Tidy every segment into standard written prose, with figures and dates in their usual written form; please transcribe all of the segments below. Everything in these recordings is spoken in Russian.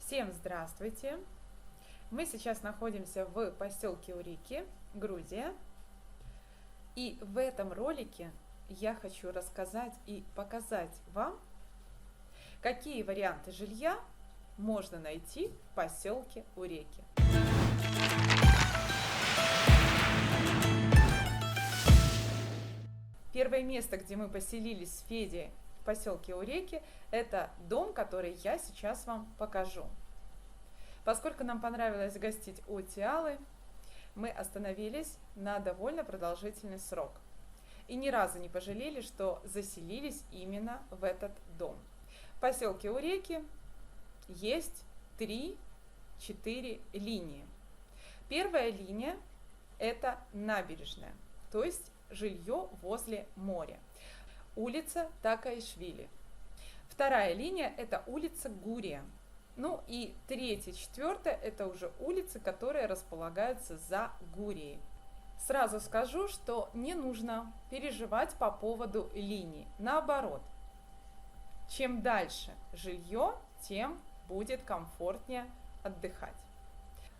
Всем здравствуйте! Мы сейчас находимся в поселке Урики, Грузия. И в этом ролике я хочу рассказать и показать вам, какие варианты жилья можно найти в поселке Уреки. Первое место, где мы поселились с Федей в поселке Уреки, это дом, который я сейчас вам покажу. Поскольку нам понравилось гостить у Тиалы, мы остановились на довольно продолжительный срок. И ни разу не пожалели, что заселились именно в этот дом. В поселке Уреки есть 3-4 линии. Первая линия – это набережная, то есть жилье возле моря. Улица Такаишвили. Вторая линия – это улица Гурия. Ну и третья, четвертая – это уже улицы, которые располагаются за Гурией. Сразу скажу, что не нужно переживать по поводу линий. Наоборот, чем дальше жилье, тем будет комфортнее отдыхать.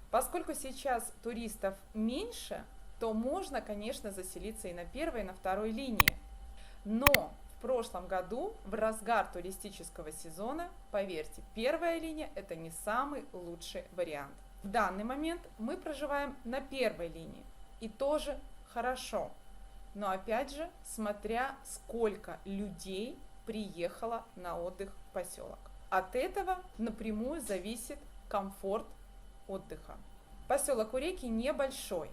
Поскольку сейчас туристов меньше, то можно, конечно, заселиться и на первой, и на второй линии. Но в прошлом году, в разгар туристического сезона, поверьте, первая линия – это не самый лучший вариант. В данный момент мы проживаем на первой линии, и тоже хорошо. Но опять же, смотря сколько людей приехало на отдых в поселок. От этого напрямую зависит комфорт отдыха. Поселок Уреки небольшой.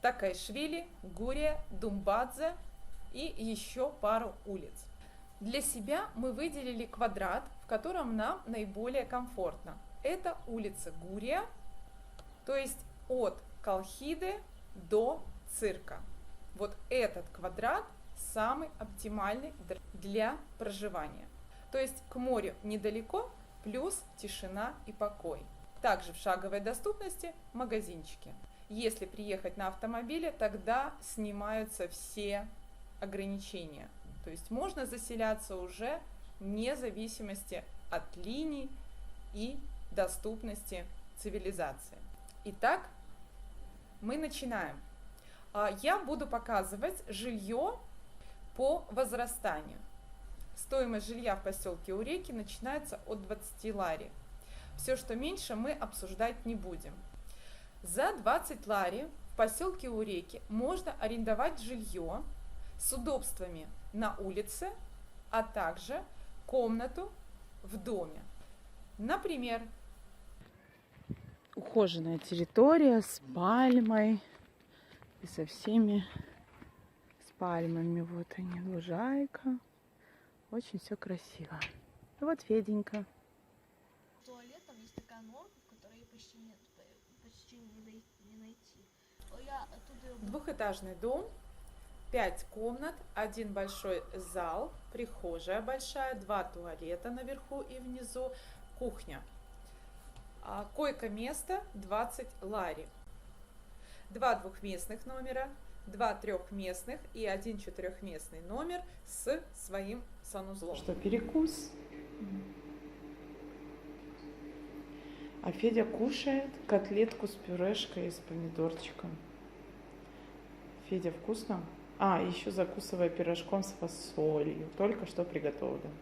Такаишвили, Гурия, Думбадзе и еще пару улиц. Для себя мы выделили квадрат, в котором нам наиболее комфортно. Это улица Гурия, то есть от Колхиды до Цирка. Вот этот квадрат самый оптимальный для проживания. То есть к морю недалеко, плюс тишина и покой. Также в шаговой доступности магазинчики. Если приехать на автомобиле, тогда снимаются все ограничения. То есть можно заселяться уже вне зависимости от линий и доступности цивилизации. Итак, мы начинаем. Я буду показывать жилье по возрастанию. Стоимость жилья в поселке Уреки начинается от 20 лари. Все, что меньше, мы обсуждать не будем. За 20 лари в поселке Уреки можно арендовать жилье с удобствами на улице, а также комнату в доме. Например, ухоженная территория с пальмой и со всеми с пальмами. Вот они, лужайка. Очень все красиво. И вот Феденька. Туалетом есть такая норка, в которой почти не найти. Двухэтажный дом, 5 комнат, один большой зал, прихожая большая, 2 туалета наверху и внизу, кухня. Койко-место 20 лари. 2 двухместных номера, 2 трехместных и 1 четырехместный номер с своим санузлом. Что, перекус? А Федя кушает котлетку с пюрешкой и с помидорчиком. Федя, вкусно? Еще закусывая пирожком с фасолью. Только что приготовлен.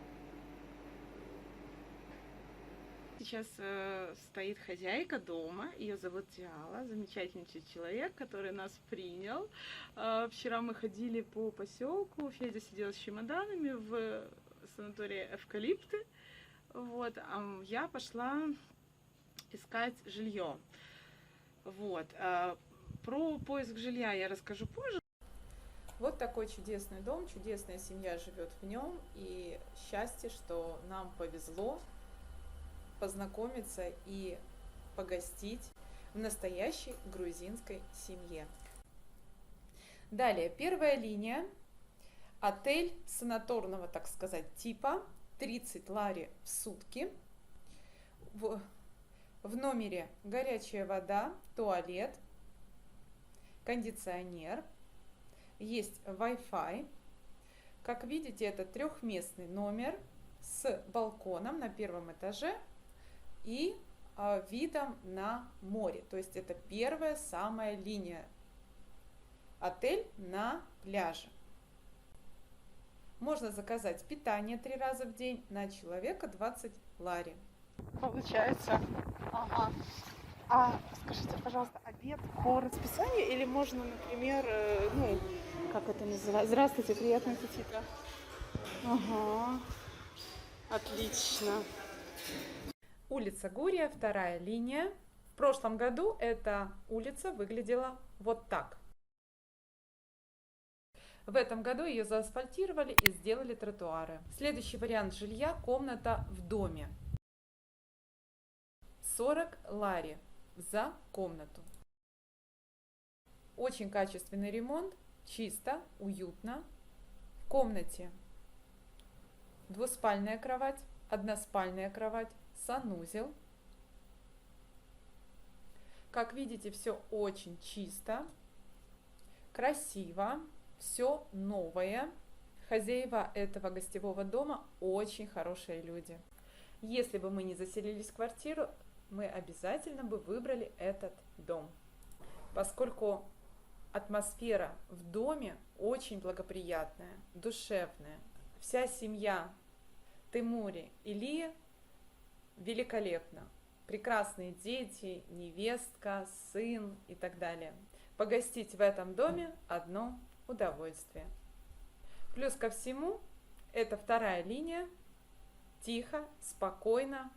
Сейчас стоит хозяйка дома, ее зовут Тиала, замечательный человек, который нас принял. Вчера мы ходили по поселку, Федя сидел с чемоданами в санатории Эвкалипты, вот, а я пошла искать жилье. Вот. Про поиск жилья я расскажу позже. Вот такой чудесный дом, чудесная семья живет в нем, и счастье, что нам повезло познакомиться и погостить в настоящей грузинской семье. Далее, первая линия. Отель санаторного, так сказать, типа, 30 лари в сутки. В номере горячая вода, туалет, кондиционер, есть Wi-Fi. Как видите, это трехместный номер с балконом на первом этаже и видом на море. То есть это первая самая линия. Отель на пляже. Можно заказать питание 3 раза в день, на человека 20 лари. Получается. Ага. А скажите, пожалуйста, обед по расписанию или можно, например, ну, как это называется? Здравствуйте, приятного аппетита. Ага. Отлично. Улица Гурия, вторая линия. В прошлом году эта улица выглядела вот так. В этом году ее заасфальтировали и сделали тротуары. Следующий вариант жилья – комната в доме. 40 лари за комнату. Очень качественный ремонт, чисто, уютно. В комнате двуспальная кровать, односпальная кровать, санузел. Как видите, все очень чисто, красиво, все новое. Хозяева этого гостевого дома очень хорошие люди. Если бы мы не заселились в квартиру, мы обязательно бы выбрали этот дом, поскольку атмосфера в доме очень благоприятная, душевная. Вся семья Тимури и Лии великолепна. Прекрасные дети, невестка, сын и так далее. Погостить в этом доме одно удовольствие. Плюс ко всему, это вторая линия, тихо, спокойно.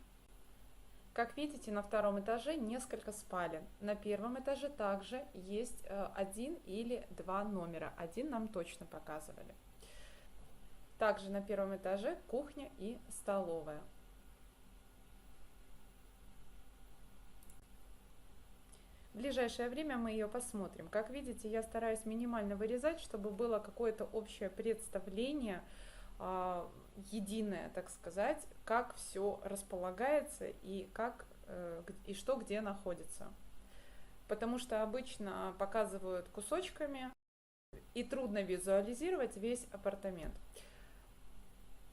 Как видите, на втором этаже несколько спален. На первом этаже также есть 1 или 2 номера. Один нам точно показывали. Также на первом этаже кухня и столовая. В ближайшее время мы ее посмотрим. Как видите, я стараюсь минимально вырезать, чтобы было какое-то общее представление, единое, так сказать, как все располагается и как и что где находится. Потому что обычно показывают кусочками и трудно визуализировать весь апартамент.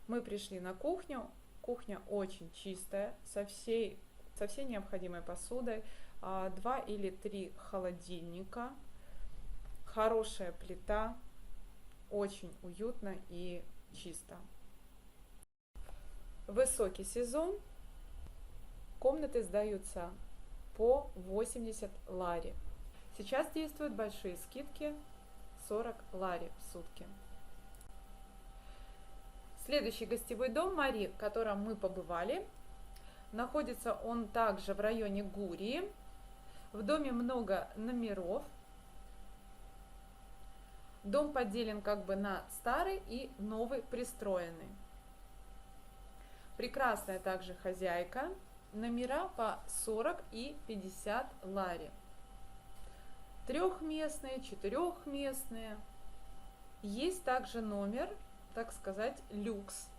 Мы пришли на кухню. Кухня очень чистая, со всей необходимой посудой. 2 или 3 холодильника, хорошая плита, очень уютно и чисто. Высокий сезон, комнаты сдаются по 80 лари. Сейчас действуют большие скидки, 40 лари в сутки. Следующий гостевой дом Мари, в котором мы побывали, находится он также в районе Гурии. В доме много номеров. Дом поделен как бы на старый и новый пристроенный. Прекрасная также хозяйка. Номера по 40 и 50 лари. Трехместные, четырехместные. Есть также номер, так сказать, люкс.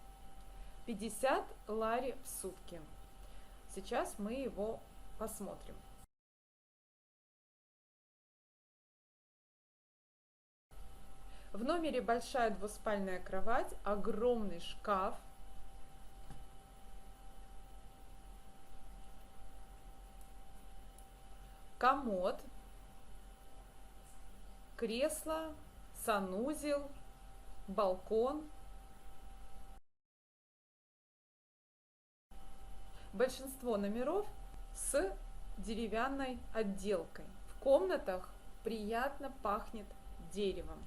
50 лари в сутки. Сейчас мы его посмотрим. В номере большая двуспальная кровать, огромный шкаф, комод, кресло, санузел, балкон. Большинство номеров с деревянной отделкой. В комнатах приятно пахнет деревом.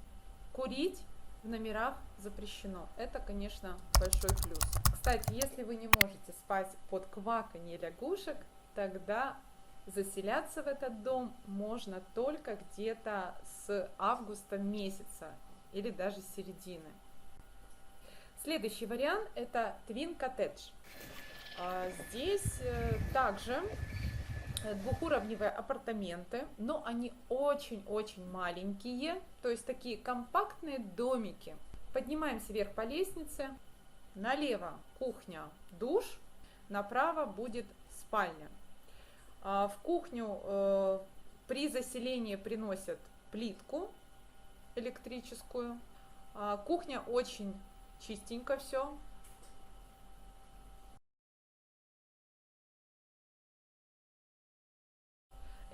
Курить в номерах запрещено. Это, конечно, большой плюс. Кстати, если вы не можете спать под кваканье лягушек, тогда заселяться в этот дом можно только где-то с августа месяца или даже с середины. Следующий вариант – это Twin Cottage. Здесь также двухуровневые апартаменты, но они очень-очень маленькие, то есть такие компактные домики. Поднимаемся вверх по лестнице, налево кухня, душ, направо будет спальня. В кухню при заселении приносят плитку электрическую. Кухня очень чистенько все.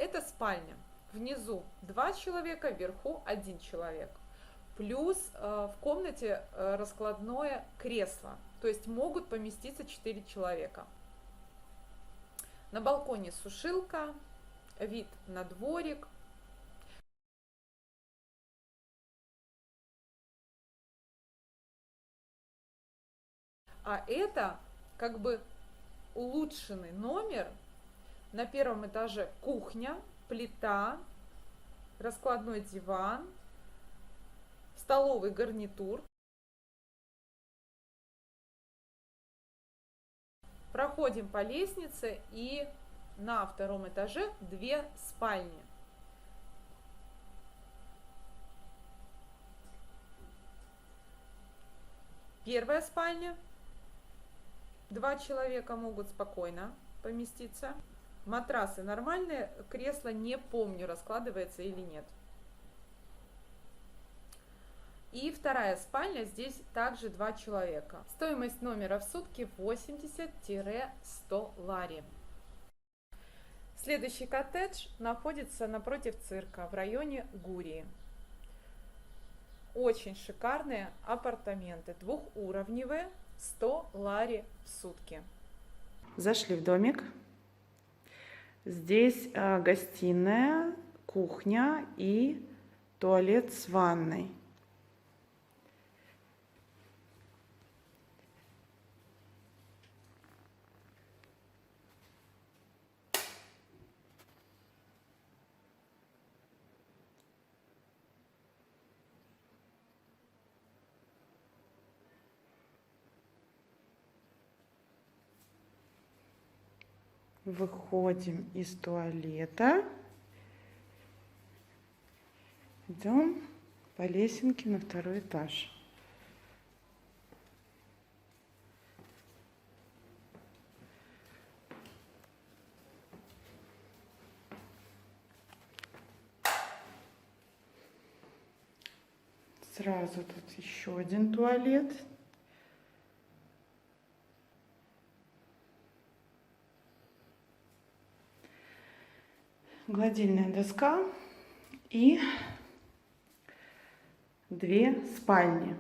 Это спальня. Внизу 2 человека, вверху 1 человек. Плюс в комнате раскладное кресло. То есть могут поместиться 4 человека. На балконе сушилка, вид на дворик. А это как бы улучшенный номер. На первом этаже кухня, плита, раскладной диван, столовый гарнитур. Проходим по лестнице, и на втором этаже 2 спальни. Первая спальня. 2 человека могут спокойно поместиться. Матрасы нормальные, кресло не помню, раскладывается или нет. И вторая спальня, здесь также 2 человека. Стоимость номера в сутки 80-100 лари. Следующий коттедж находится напротив цирка в районе Гурии. Очень шикарные апартаменты, двухуровневые, 100 лари в сутки. Зашли в домик. Здесь гостиная, кухня и туалет с ванной. Выходим из туалета, идем по лесенке на 2-й этаж. Сразу тут еще один туалет. Гладильная доска и 2 спальни.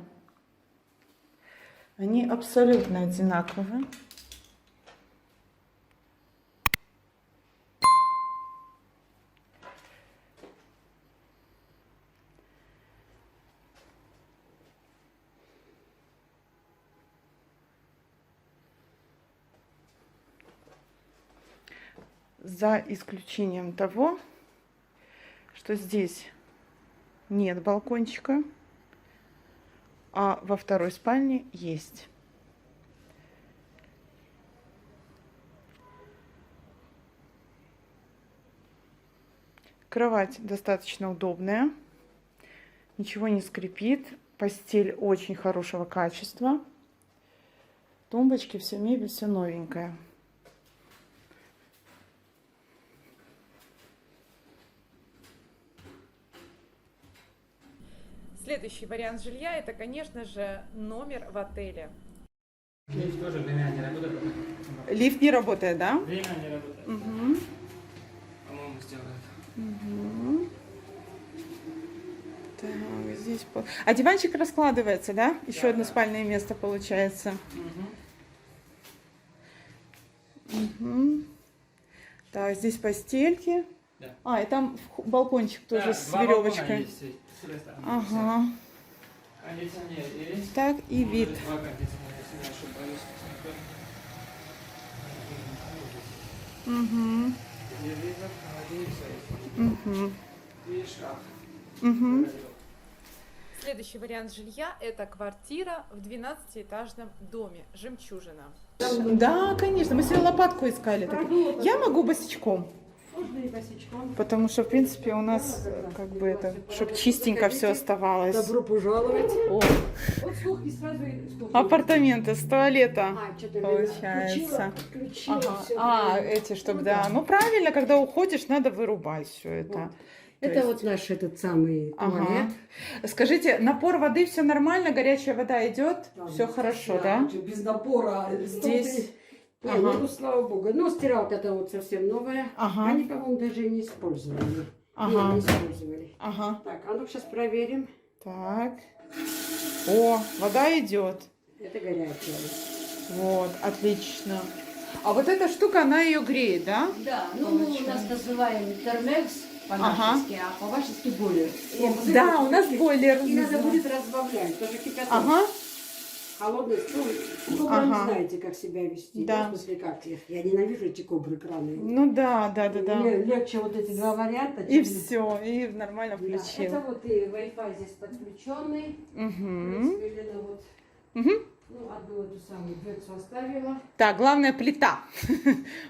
Они абсолютно одинаковые. За исключением того, что здесь нет балкончика, а во 2-й спальне есть. Кровать достаточно удобная, ничего не скрипит, постель очень хорошего качества, тумбочки, вся мебель, все новенькое. Следующий вариант жилья — это, конечно же, номер в отеле. Лифт тоже время не работает. Лифт не работает, да? Время не работает. Угу. По-моему, сделает. Угу. Так, здесь... А диванчик раскладывается, да? Еще Да, одно да. спальное место получается. Угу. Так, здесь постельки. Да. А, и там балкончик тоже Да, с 2 балкона веревочкой. есть, с этой стороны. Ага. Кондиционер есть. Так, и вид. 2 кондиционера, если не ошибаюсь. Угу. Телевизор, холодильник, все есть. Угу. И шкаф. Угу. Следующий вариант жилья — это квартира в 12-этажном доме «Жемчужина». Да, конечно. Мы себе лопатку искали. Я могу босичком. Можно и босичком. Потому что, в принципе, у нас как бы это, чтобы чистенько все оставалось. Добро пожаловать. О, Вот сколько и сразу и сколько. апартаменты с туалета. Что-то получается. Включила, Ага. всё. А, эти, чтобы, Ну да. да. Ну, правильно, когда уходишь, надо вырубать все это. Вот. То Это есть- вот наш этот самый Ага. туалет. Скажите, напор воды все нормально, горячая вода идет? Там Все хорошо, да? Без напора. Здесь Не, Ага. ну слава богу. Ну, стиралка-то вот совсем новая. Ага. Они, по-моему, даже не использовали. Не, Ага. не использовали. Ага. Так, а ну сейчас проверим. Так. О, вода идет. Это горячая. Вот, отлично. А вот эта штука, она ее греет, да? Да, ну мы у нас называем термекс по-нашески, а по-вашески бойлер. Да, у нас бойлер. И надо будет разбавлять, тоже кипяток. Ага. Холодный, ну, вы Ага. знаете, как себя вести. Да. В смысле, как их. Я ненавижу эти кобры краны. Ну да, да, да, да. Мне легче вот эти два варианта. И чем- все, и нормально Да, включил. это вот и Wi-Fi здесь подключенный. Угу. Елена вот, Угу. ну, одну эту самую дверцу оставила. Так, главное плита.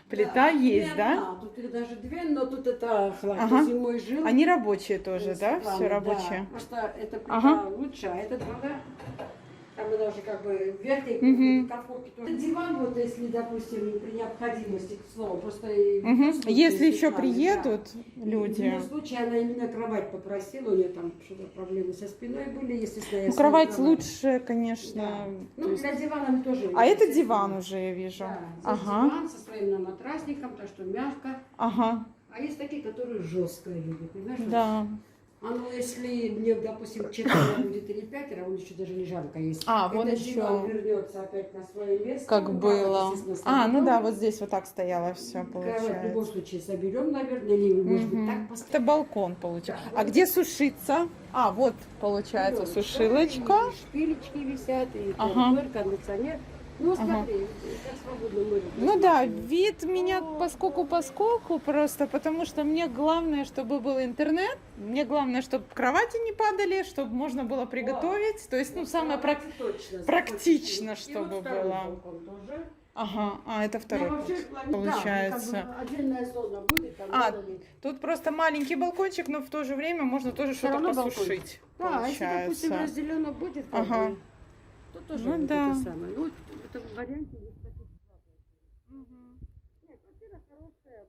Плита Да, есть, не да? одна, тут их даже две, но тут это хлад, Ага. зимой жил. Они рабочие тоже, да? Светлана, Все да. рабочие. Потому что эта плита Ага. лучше, а эта другая. Там она уже как бы верхней Мгм. конфорки тоже. Диван, вот если, допустим, при необходимости, к слову, просто и в Мгм. любом случае, Если еще Светлана, приедут да. В люди. любом случае, она именно кровать попросила, у нее там что-то проблемы со спиной были, естественно. я Ну, свою кровать лучше, конечно. Да. то Ну, есть- для дивана мы тоже. А это естественно. диван уже, я вижу. Да, здесь Ага. диван со своим матрасником, то, что мягко. Ага. А есть такие, которые жестко любят, понимаешь? Да. А ну, если мне, допустим, 4 будет или 5, он еще даже лежанка есть. А, вон Этот еще. диван вернется опять на свое место. Как Ну, было. естественно, А, ну столом. да, вот здесь вот так стояло все, Кровать в любом получается. случае соберем, наверное, или, может быть, Мгм. так Это поставим. балкон получается. А где сушиться? А, вот получается сушилочка. И шпилечки висят, и Ага. кондиционер. Ну, смотри, как свободно мы. Ну да, вид меня поскольку просто, потому что мне главное, чтобы был интернет, мне главное, чтобы кровати не падали, чтобы можно было приготовить. То есть, ну, самое практично, чтобы было. Ага, а это второй получается. Отдельная зона будет, там А, зона есть. Тут просто маленький балкончик, но в то же время можно тоже Всё что-то равно посушить. Да, а если, допустим, Получается. разделено будет, как Ага. бы, то тоже Ну вот да. это самое. Ну, в этом варианте есть такие Нет, квартира хорошая.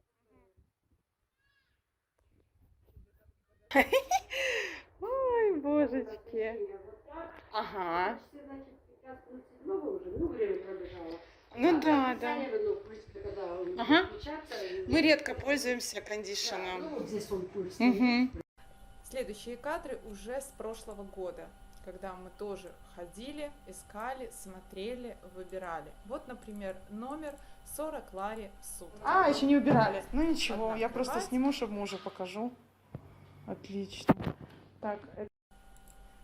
Ой, божечки. Ага. Ну, вы уже, ну, время пробежало. Ну да, да. Кондиционеры, ну, в принципе, когда он Ага. включаться, Мы редко пользуемся да, кондишеном. ну, вот здесь он пульс. Мгм. Следующие кадры уже с прошлого года, когда мы тоже ходили, искали, смотрели, выбирали. Вот, например, номер 40 Лари в сутки. А, еще не убирали. Ну ничего, Одна я просто кровать. сниму, чтобы мужу покажу. Отлично. Так,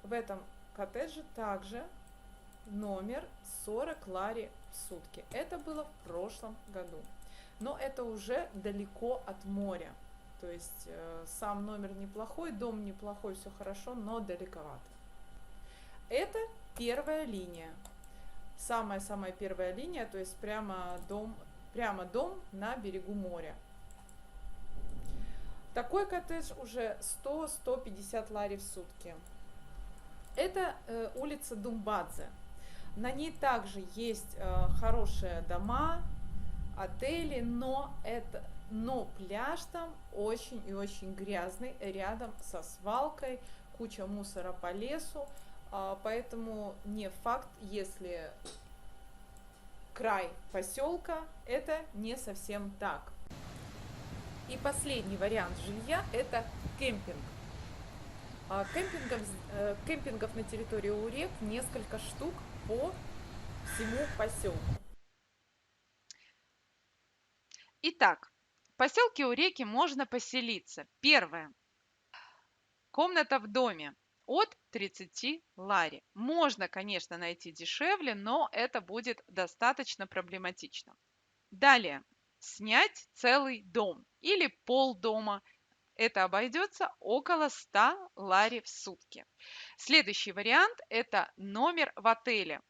В этом коттедже также номер 40 Лари в сутки. Это было в прошлом году. Но это уже далеко от моря. То есть сам номер неплохой, дом неплохой, все хорошо, но далековато. Это первая линия. Самая-самая первая линия, то есть прямо дом на берегу моря. Такой коттедж уже 100-150 лари в сутки. Это улица Думбадзе. На ней также есть хорошие дома, отели, но пляж там очень и очень грязный, рядом со свалкой, куча мусора по лесу, поэтому не факт, если край поселка, это не совсем так. И последний вариант жилья – это кемпинг. Кемпингов на территории Урек несколько штук по всему поселку. Итак, в поселке Уреки можно поселиться. Первое. Комната в доме от 30 лари. Можно, конечно, найти дешевле, но это будет достаточно проблематично. Далее. Снять целый дом или полдома. Это обойдется около 100 лари в сутки. Следующий вариант – это номер в отеле.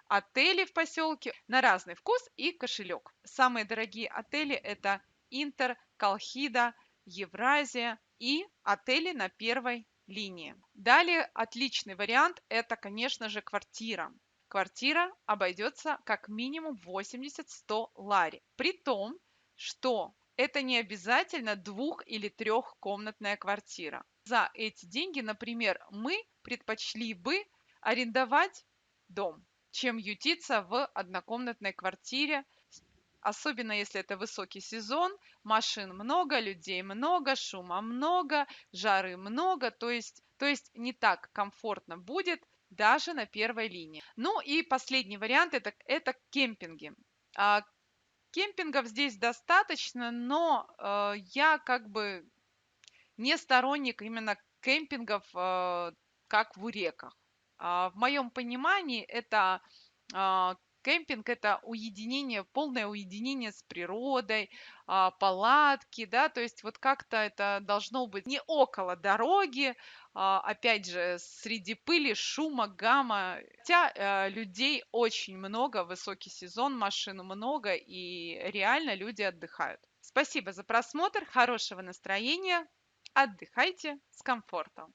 Отели в поселке на разный вкус и кошелек. Самые дорогие отели – это Интер, Колхида, Евразия и отели на первой линии. Далее отличный вариант – это, конечно же, квартира. Квартира обойдется как минимум 80-100 лари. При том, что это не обязательно 2- или 3-комнатная квартира. За эти деньги, например, мы предпочли бы арендовать дом, чем ютиться в однокомнатной квартире особенно если это высокий сезон, машин много, людей много, шума много, жары много, то есть не так комфортно будет даже на первой линии. Ну и последний вариант это кемпинги. А, Кемпингов здесь достаточно, но я как бы не сторонник именно кемпингов, как в Уреках. В моем понимании это кемпинг это уединение, полное уединение с природой, палатки, да, то есть вот как-то это должно быть не около дороги, опять же, среди пыли, шума, гамма. Хотя людей очень много, высокий сезон, машин много, и реально люди отдыхают. Спасибо за просмотр, хорошего настроения, отдыхайте с комфортом.